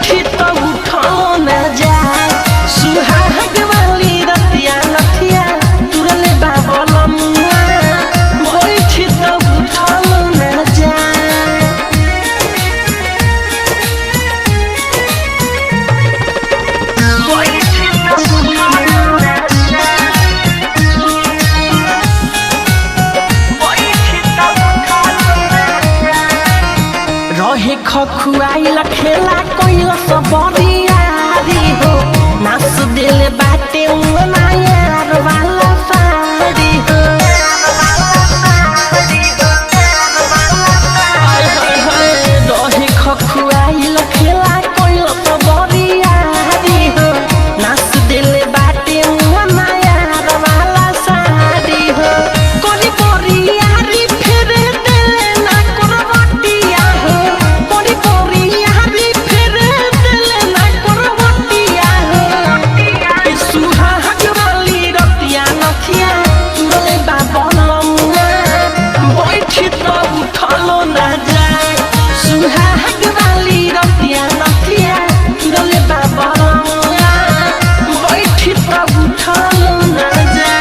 बैठी तो उठलो न जाए सुहाग वाली रतिया नथिया तुरले बाबलम बैठी तो उठलो न जाए रहे खखुआइल खेला कोइल सबरियारी हो नाच दिले बाटे उना यार वाला साड़ी हो रहे खखुआइल खेला कोइल सबरियारी हो नाच दिले बाटे उना यार वाला साड़ी हो कोरी परियारी फेरे देले ना करवटिया हो कोरी परियारी फेरे देले ना करवटिया हो सुहाग वाली रतिया नथिया तुरले बाबलमुआ बैठी तो उठलो ना जाए सुहाग वाली रतिया नथिया तुरले बाबलमुआ बैठी तो उठलो ना जाए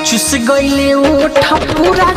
चुस गईले ओठ पूरा